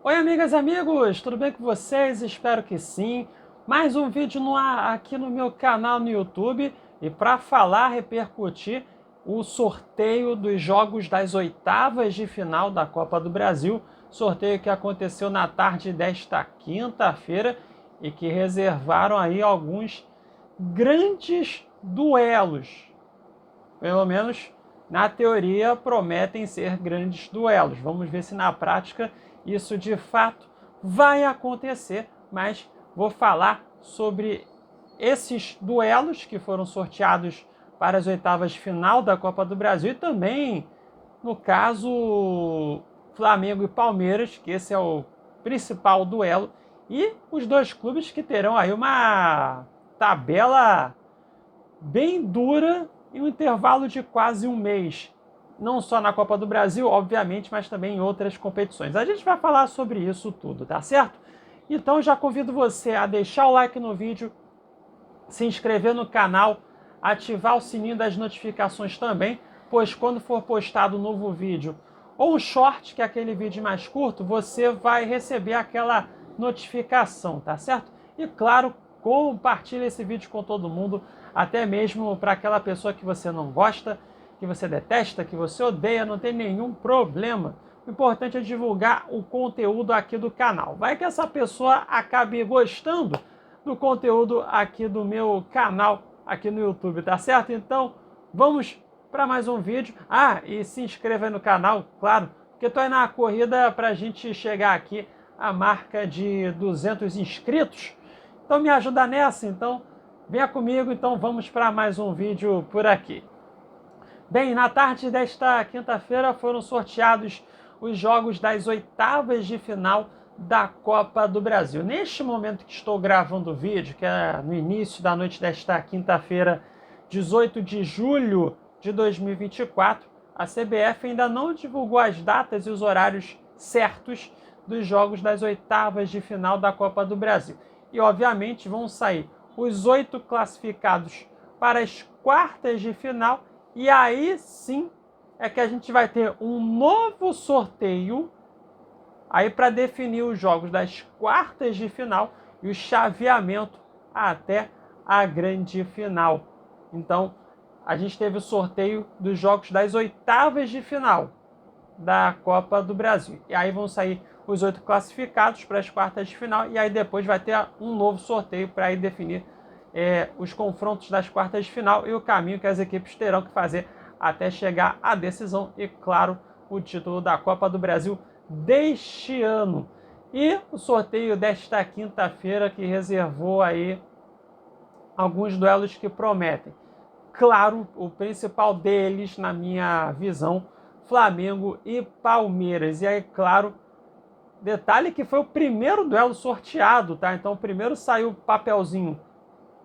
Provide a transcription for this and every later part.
Oi, amigas e amigos, tudo bem com vocês? Espero que sim. Mais um vídeo no ar aqui no meu canal no YouTube e para falar, repercutir o sorteio dos jogos das oitavas de final da Copa do Brasil, sorteio que aconteceu na tarde desta quinta-feira e que reservaram aí alguns grandes duelos. Pelo menos na teoria prometem ser grandes duelos. Vamos ver se na prática isso de fato vai acontecer, mas vou falar sobre esses duelos que foram sorteados para as oitavas de final da Copa do Brasil e também, no caso, Flamengo e Palmeiras, que esse é o principal duelo, e os dois clubes que terão aí uma tabela bem dura em um intervalo de quase um mês. Não só na Copa do Brasil, obviamente, mas também em outras competições. A gente vai falar sobre isso tudo, tá certo? Então já convido você a deixar o like no vídeo, se inscrever no canal, ativar o sininho das notificações também, pois quando for postado um novo vídeo ou um short, que é aquele vídeo mais curto, você vai receber aquela notificação, tá certo? E claro, compartilhe esse vídeo com todo mundo, até mesmo para aquela pessoa que você não gosta, que você detesta, que você odeia, não tem nenhum problema. O importante é divulgar o conteúdo aqui do canal. Vai que essa pessoa acabe gostando do conteúdo aqui do meu canal, aqui no YouTube, tá certo? Então, vamos para mais um vídeo. Ah, e se inscreva aí no canal, claro, porque estou aí na corrida para a gente chegar aqui à marca de 200 inscritos. Então me ajuda nessa, então venha comigo, então vamos para mais um vídeo por aqui. Bem, na tarde desta quinta-feira foram sorteados os jogos das oitavas de final da Copa do Brasil. Neste momento que estou gravando o vídeo, que é no início da noite desta quinta-feira, 18 de julho de 2024, a CBF ainda não divulgou as datas e os horários certos dos jogos das oitavas de final da Copa do Brasil. E, obviamente, vão sair os 8 classificados para as quartas de final e aí sim é que a gente vai ter um novo sorteio aí para definir os jogos das quartas de final e o chaveamento até a grande final. Então, a gente teve o sorteio dos jogos das oitavas de final da Copa do Brasil. E aí vão sair os 8 classificados para as quartas de final e aí depois vai ter um novo sorteio para aí definir os confrontos das quartas de final e o caminho que as equipes terão que fazer até chegar à decisão e, claro, o título da Copa do Brasil deste ano. E o sorteio desta quinta-feira que reservou aí alguns duelos que prometem. Claro, o principal deles, na minha visão, Flamengo e Palmeiras. E aí, claro, detalhe que foi o primeiro duelo sorteado, tá? Então, primeiro saiu o papelzinho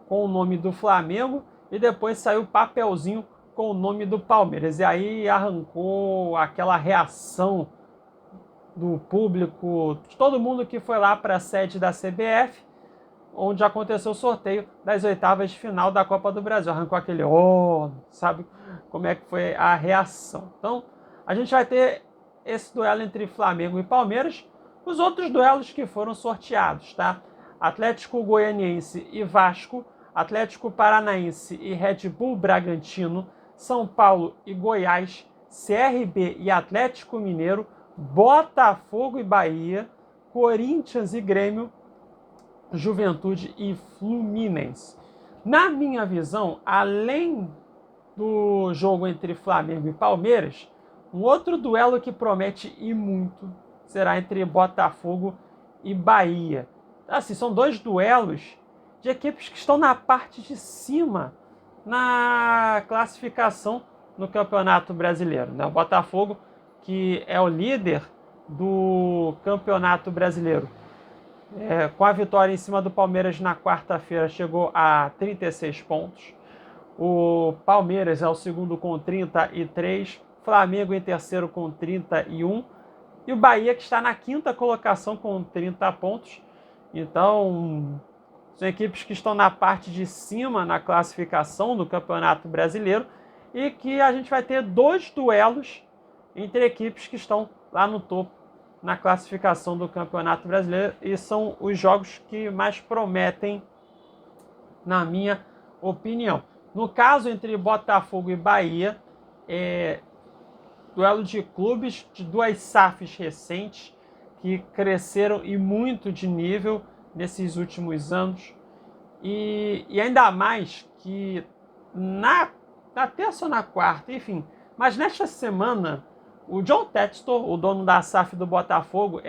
com o nome do Flamengo e depois saiu o papelzinho com o nome do Palmeiras. E aí arrancou aquela reação do público, de todo mundo que foi lá para a sede da CBF, onde aconteceu o sorteio das oitavas de final da Copa do Brasil. Arrancou aquele sabe como é que foi a reação. Então, a gente vai ter esse duelo entre Flamengo e Palmeiras, os outros duelos que foram sorteados, tá? Atlético Goianiense e Vasco, Atlético Paranaense e Red Bull Bragantino, São Paulo e Goiás, CRB e Atlético Mineiro, Botafogo e Bahia, Corinthians e Grêmio, Juventude e Fluminense. Na minha visão, além do jogo entre Flamengo e Palmeiras, um outro duelo que promete e muito será entre Botafogo e Bahia. Assim, são dois duelos de equipes que estão na parte de cima na classificação no Campeonato Brasileiro. O Botafogo, que é o líder do Campeonato Brasileiro, com a vitória em cima do Palmeiras na quarta-feira, chegou a 36 pontos. O Palmeiras é o segundo com 33, Flamengo em terceiro com 31 e o Bahia que está na quinta colocação com 30 pontos. Então, são equipes que estão na parte de cima na classificação do Campeonato Brasileiro e que a gente vai ter dois duelos entre equipes que estão lá no topo na classificação do Campeonato Brasileiro e são os jogos que mais prometem, na minha opinião. No caso entre Botafogo e Bahia, duelo de clubes de duas SAFs recentes que cresceram e muito de nível nesses últimos anos. E ainda mais que na terça ou na quarta, enfim, mas nesta semana, o John Textor, o dono da SAF do Botafogo,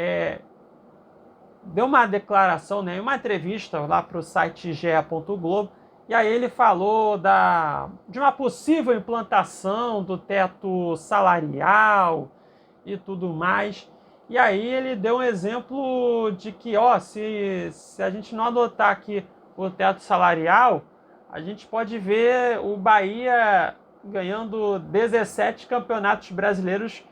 deu uma declaração, né, uma entrevista lá para o site ge.globo, e aí ele falou de uma possível implantação do teto salarial e tudo mais. E aí ele deu um exemplo de que, se a gente não adotar aqui o teto salarial, a gente pode ver o Bahia ganhando 17 campeonatos brasileiros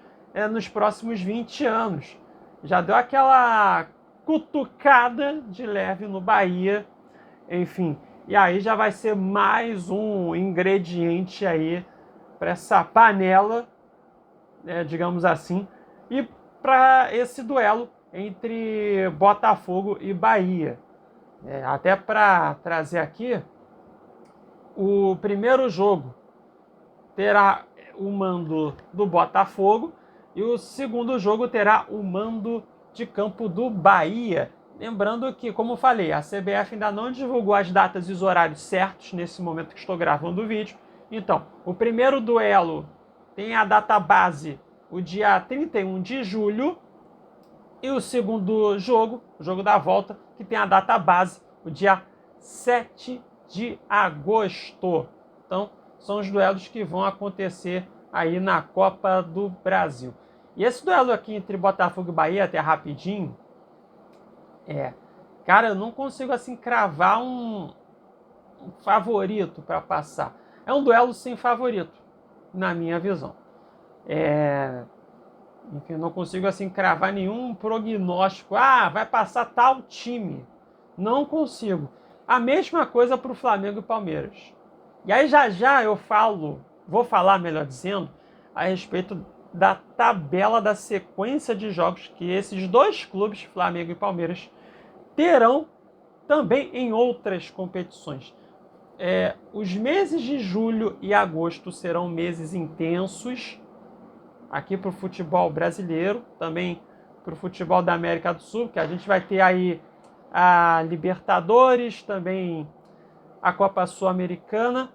nos próximos 20 anos. Já deu aquela cutucada de leve no Bahia, enfim. E aí já vai ser mais um ingrediente aí para essa panela, digamos assim, e para esse duelo entre Botafogo e Bahia. Até para trazer aqui, o primeiro jogo terá o mando do Botafogo e o segundo jogo terá o mando de campo do Bahia. Lembrando que, como falei, a CBF ainda não divulgou as datas e os horários certos nesse momento que estou gravando o vídeo. Então, o primeiro duelo tem a data base, o dia 31 de julho, e o segundo jogo, o jogo da volta, que tem a data base, o dia 7 de agosto. Então, são os duelos que vão acontecer aí na Copa do Brasil. E esse duelo aqui entre Botafogo e Bahia, até rapidinho, cara, eu não consigo assim cravar um favorito para passar. É um duelo sem favorito, na minha visão. Enfim, não consigo assim cravar nenhum prognóstico. Vai passar tal time. Não consigo. A mesma coisa para o Flamengo e Palmeiras. E aí já eu vou falar, melhor dizendo, a respeito da tabela da sequência de jogos que esses dois clubes, Flamengo e Palmeiras, terão também em outras competições. Os meses de julho e agosto serão meses intensos aqui para o futebol brasileiro, também para o futebol da América do Sul, que a gente vai ter aí a Libertadores, também a Copa Sul-Americana,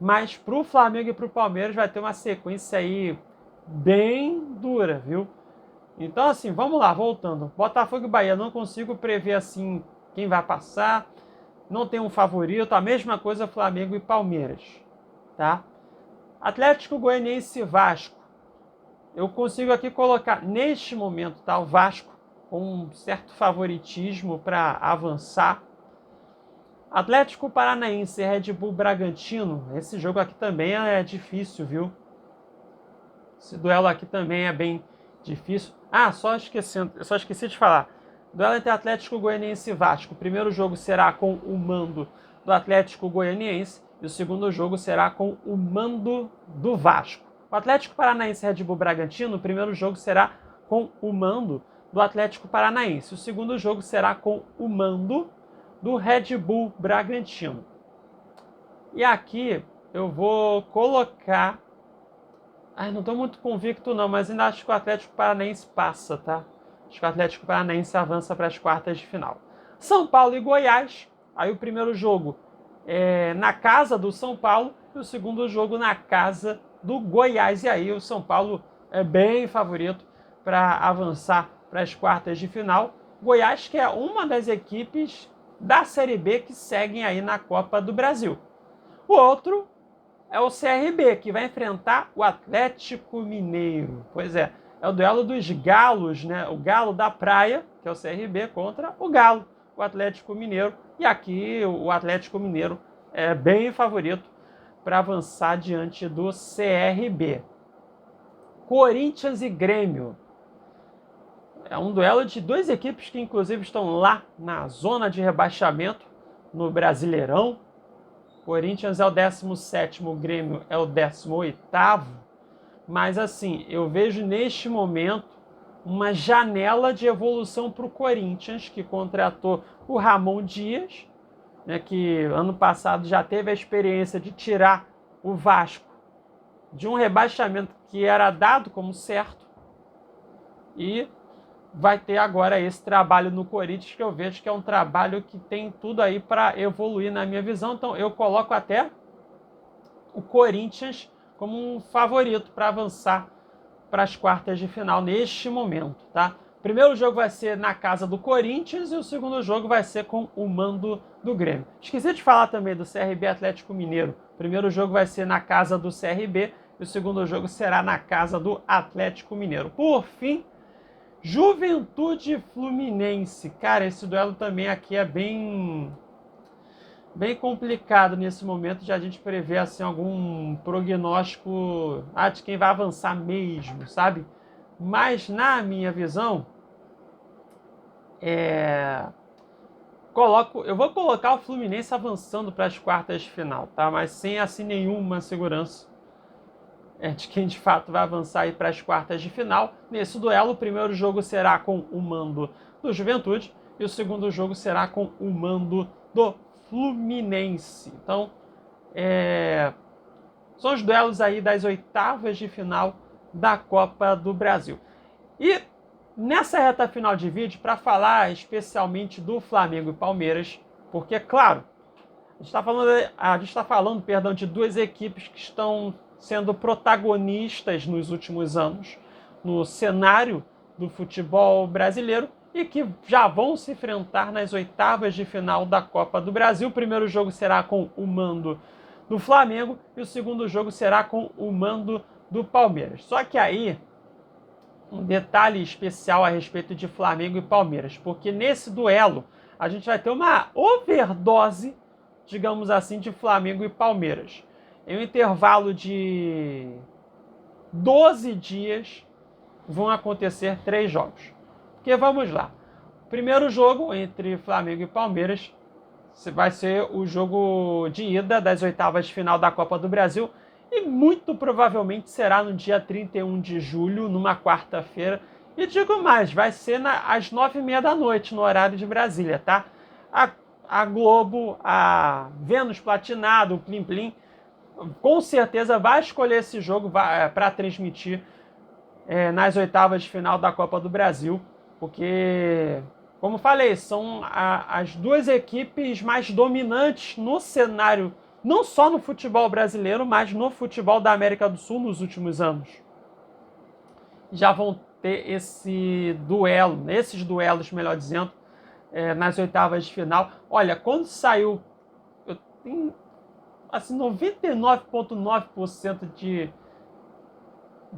mas para o Flamengo e para o Palmeiras vai ter uma sequência aí bem dura, viu? Então, assim, vamos lá, voltando. Botafogo e Bahia, não consigo prever, assim, quem vai passar. Não tem um favorito. A mesma coisa Flamengo e Palmeiras, tá? Atlético Goianiense e Vasco. Eu consigo aqui colocar, neste momento, tá, o Vasco com um certo favoritismo para avançar. Atlético Paranaense e Red Bull Bragantino. Esse jogo aqui também é difícil, viu? Esse duelo aqui também é bem difícil. Só esqueci de falar. Duelo entre Atlético Goianiense e Vasco. O primeiro jogo será com o mando do Atlético Goianiense e o segundo jogo será com o mando do Vasco. O Atlético Paranaense e Red Bull Bragantino, o primeiro jogo será com o mando do Atlético Paranaense. O segundo jogo será com o mando do Red Bull Bragantino. E aqui eu vou colocar... não estou muito convicto não, mas ainda acho que o Atlético Paranaense passa, tá? Acho que o Atlético Paranaense avança para as quartas de final. São Paulo e Goiás. Aí o primeiro jogo é na casa do São Paulo e o segundo jogo na casa do Goiás. E aí o São Paulo é bem favorito para avançar para as quartas de final. Goiás, que é uma das equipes da Série B que seguem aí na Copa do Brasil. O outro é o CRB, que vai enfrentar o Atlético Mineiro. Pois é o duelo dos galos, né? O galo da praia, que é o CRB, contra o galo, o Atlético Mineiro. E aqui o Atlético Mineiro é bem favorito para avançar diante do CRB. Corinthians e Grêmio. É um duelo de duas equipes que inclusive estão lá na zona de rebaixamento no Brasileirão. Corinthians é o 17º, o Grêmio é o 18º. Mas assim, eu vejo neste momento uma janela de evolução para o Corinthians, que contratou o Ramon Dias, né, que ano passado já teve a experiência de tirar o Vasco de um rebaixamento que era dado como certo, e vai ter agora esse trabalho no Corinthians, que eu vejo que é um trabalho que tem tudo aí para evoluir na minha visão. Então eu coloco até o Corinthians como um favorito para avançar para as quartas de final neste momento, tá? O primeiro jogo vai ser na casa do Corinthians e o segundo jogo vai ser com o mando do Grêmio. Esqueci de falar também do CRB Atlético Mineiro. O primeiro jogo vai ser na casa do CRB e o segundo jogo será na casa do Atlético Mineiro. Por fim, Juventude Fluminense. Cara, esse duelo também aqui é bem complicado nesse momento de a gente prever assim, algum prognóstico de quem vai avançar mesmo, sabe? Mas na minha visão, eu vou colocar o Fluminense avançando para as quartas de final, tá? Mas sem assim nenhuma segurança de quem de fato vai avançar para as quartas de final. Nesse duelo, o primeiro jogo será com o mando do Juventude e o segundo jogo será com o mando do Fluminense. Então, são os duelos aí das oitavas de final da Copa do Brasil. E nessa reta final de vídeo, para falar especialmente do Flamengo e Palmeiras, porque, claro, a gente está falando, de duas equipes que estão sendo protagonistas nos últimos anos no cenário do futebol brasileiro e que já vão se enfrentar nas oitavas de final da Copa do Brasil. O primeiro jogo será com o mando do Flamengo e o segundo jogo será com o mando do Palmeiras. Só que aí, um detalhe especial a respeito de Flamengo e Palmeiras, porque nesse duelo a gente vai ter uma overdose, digamos assim, de Flamengo e Palmeiras. Em um intervalo de 12 dias vão acontecer 3 jogos. Porque vamos lá. O primeiro jogo entre Flamengo e Palmeiras vai ser o jogo de ida das oitavas de final da Copa do Brasil e muito provavelmente será no dia 31 de julho, numa quarta-feira. E digo mais, vai ser às 9h30 da noite, no horário de Brasília, tá? A Globo, a Vênus Platinado, o Plim Plim, com certeza vai escolher esse jogo para transmitir nas oitavas de final da Copa do Brasil, porque, como falei, são as duas equipes mais dominantes no cenário, não só no futebol brasileiro, mas no futebol da América do Sul nos últimos anos. Já vão ter esses duelos, melhor dizendo, nas oitavas de final. Olha, quando saiu, eu tenho assim, 99,9%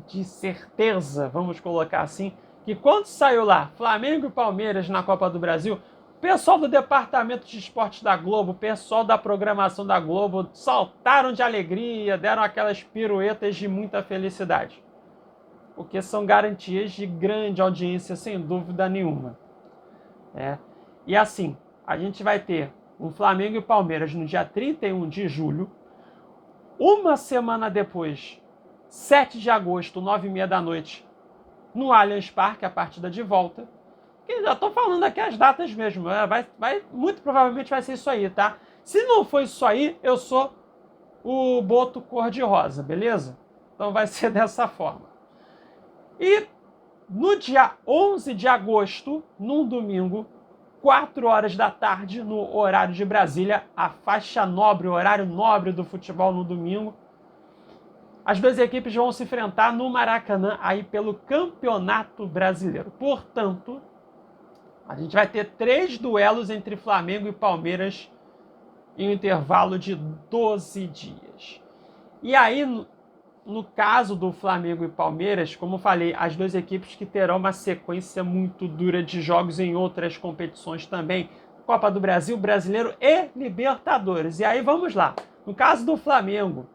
de certeza, vamos colocar assim, que quando saiu lá Flamengo e Palmeiras na Copa do Brasil, o pessoal do departamento de esportes da Globo, o pessoal da programação da Globo saltaram de alegria, deram aquelas piruetas de muita felicidade, porque são garantias de grande audiência, sem dúvida nenhuma. E assim, a gente vai ter um Flamengo e Palmeiras no dia 31 de julho. Uma semana depois, 7 de agosto, 9h30 da noite, no Allianz Parque, a partida de volta. Que já estou falando aqui as datas mesmo. Muito provavelmente vai ser isso aí, tá? Se não for isso aí, eu sou o Boto cor-de-rosa, beleza? Então vai ser dessa forma. E no dia 11 de agosto, num domingo, 4 horas da tarde, no horário de Brasília, a faixa nobre, o horário nobre do futebol no domingo, as duas equipes vão se enfrentar no Maracanã aí pelo Campeonato Brasileiro. Portanto, a gente vai ter 3 duelos entre Flamengo e Palmeiras em um intervalo de 12 dias. E aí, no caso do Flamengo e Palmeiras, como falei, as duas equipes que terão uma sequência muito dura de jogos em outras competições também, Copa do Brasil, Brasileiro e Libertadores. E aí vamos lá. No caso do Flamengo,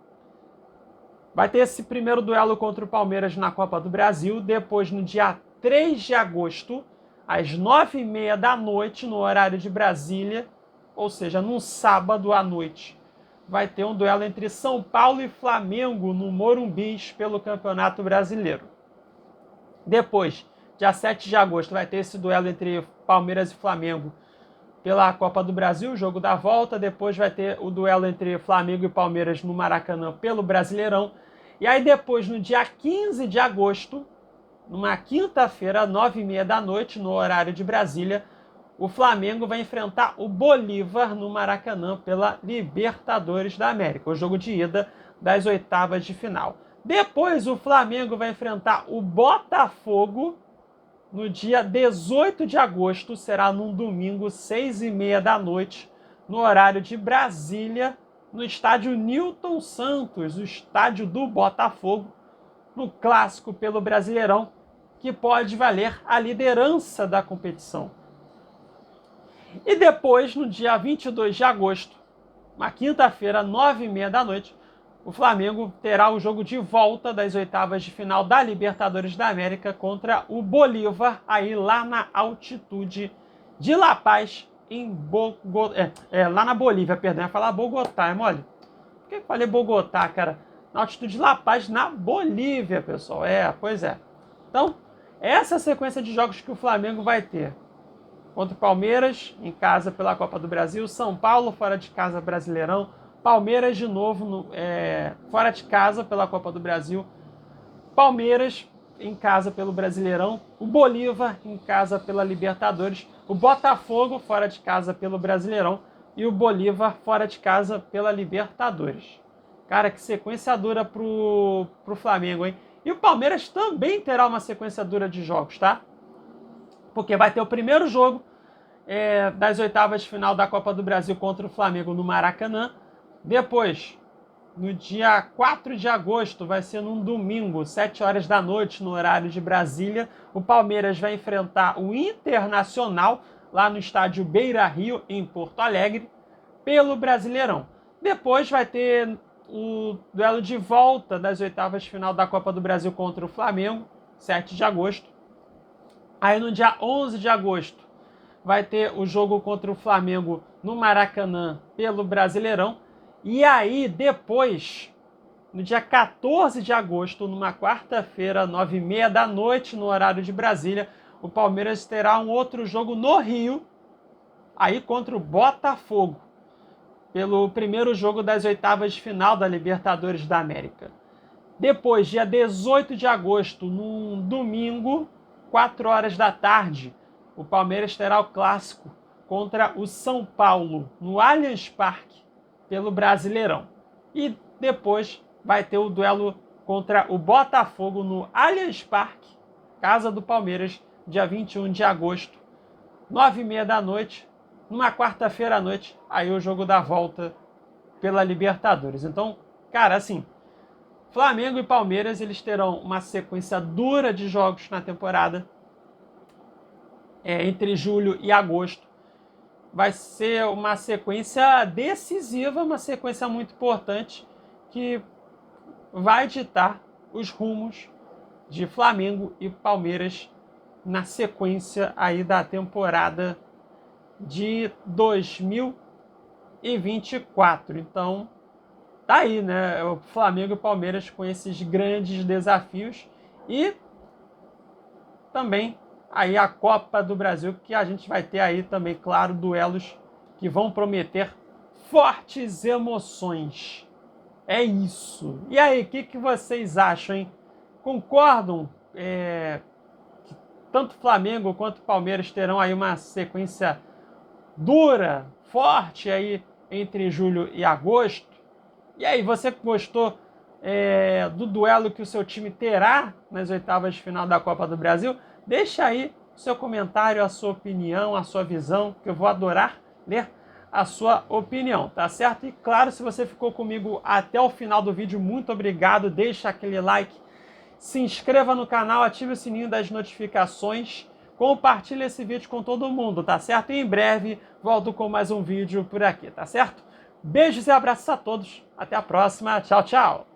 vai ter esse primeiro duelo contra o Palmeiras na Copa do Brasil, depois no dia 3 de agosto, às 9h30 da noite, no horário de Brasília, ou seja, num sábado à noite, vai ter um duelo entre São Paulo e Flamengo no Morumbi pelo Campeonato Brasileiro. Depois, dia 7 de agosto, vai ter esse duelo entre Palmeiras e Flamengo pela Copa do Brasil, o jogo da volta. Depois vai ter o duelo entre Flamengo e Palmeiras no Maracanã pelo Brasileirão. E aí depois, no dia 15 de agosto, numa quinta-feira, 9h30 da noite, no horário de Brasília, o Flamengo vai enfrentar o Bolívar no Maracanã pela Libertadores da América, o jogo de ida das oitavas de final. Depois o Flamengo vai enfrentar o Botafogo no dia 18 de agosto, será num domingo, 6h30 da noite, no horário de Brasília, no estádio Newton Santos, o estádio do Botafogo, no clássico pelo Brasileirão, que pode valer a liderança da competição. E depois, no dia 22 de agosto, uma quinta-feira, 9h30 da noite, o Flamengo terá o jogo de volta das oitavas de final da Libertadores da América contra o Bolívar, aí lá na altitude de La Paz, lá na Bolívia, perdão, ia falar Bogotá, é mole? Por que eu falei Bogotá, cara? Na altitude de La Paz, na Bolívia, pessoal. Pois é. Então, essa é a sequência de jogos que o Flamengo vai ter. Contra o Palmeiras, em casa pela Copa do Brasil. São Paulo, fora de casa, Brasileirão. Palmeiras, de novo, fora de casa pela Copa do Brasil. Palmeiras, em casa pelo Brasileirão. O Bolívar, em casa pela Libertadores. O Botafogo, fora de casa pelo Brasileirão. E o Bolívar, fora de casa pela Libertadores. Cara, que sequência dura pro Flamengo, hein? E o Palmeiras também terá uma sequência dura de jogos, tá? Porque vai ter o primeiro jogo das oitavas de final da Copa do Brasil contra o Flamengo no Maracanã. Depois, no dia 4 de agosto, vai ser num domingo, 7 horas da noite, no horário de Brasília, o Palmeiras vai enfrentar o Internacional, lá no estádio Beira-Rio, em Porto Alegre, pelo Brasileirão. Depois vai ter o duelo de volta das oitavas de final da Copa do Brasil contra o Flamengo, 7 de agosto. Aí no dia 11 de agosto vai ter o jogo contra o Flamengo no Maracanã pelo Brasileirão. E aí depois, no dia 14 de agosto, numa quarta-feira, 9h30 da noite, no horário de Brasília, o Palmeiras terá um outro jogo no Rio, aí contra o Botafogo, pelo primeiro jogo das oitavas de final da Libertadores da América. Depois, dia 18 de agosto, num domingo, 4 horas da tarde, o Palmeiras terá o clássico contra o São Paulo, no Allianz Parque, pelo Brasileirão. E depois vai ter o duelo contra o Botafogo no Allianz Parque, casa do Palmeiras, dia 21 de agosto, 9h30 da noite, numa quarta-feira à noite, aí o jogo da volta pela Libertadores. Então, cara, assim, Flamengo e Palmeiras, eles terão uma sequência dura de jogos na temporada, entre julho e agosto. Vai ser uma sequência decisiva, uma sequência muito importante, que vai ditar os rumos de Flamengo e Palmeiras na sequência aí da temporada de 2024. Então, tá aí, né? O Flamengo e o Palmeiras com esses grandes desafios e também aí a Copa do Brasil, que a gente vai ter aí também, claro, duelos que vão prometer fortes emoções. É isso. E aí, o que vocês acham, hein? Concordam que tanto Flamengo quanto Palmeiras terão aí uma sequência dura, forte aí entre julho e agosto? E aí, você que gostou do duelo que o seu time terá nas oitavas de final da Copa do Brasil, deixa aí o seu comentário, a sua opinião, a sua visão, que eu vou adorar ler a sua opinião, tá certo? E claro, se você ficou comigo até o final do vídeo, muito obrigado, deixa aquele like, se inscreva no canal, ative o sininho das notificações, compartilhe esse vídeo com todo mundo, tá certo? E em breve volto com mais um vídeo por aqui, tá certo? Beijos e abraços a todos, até a próxima, tchau, tchau!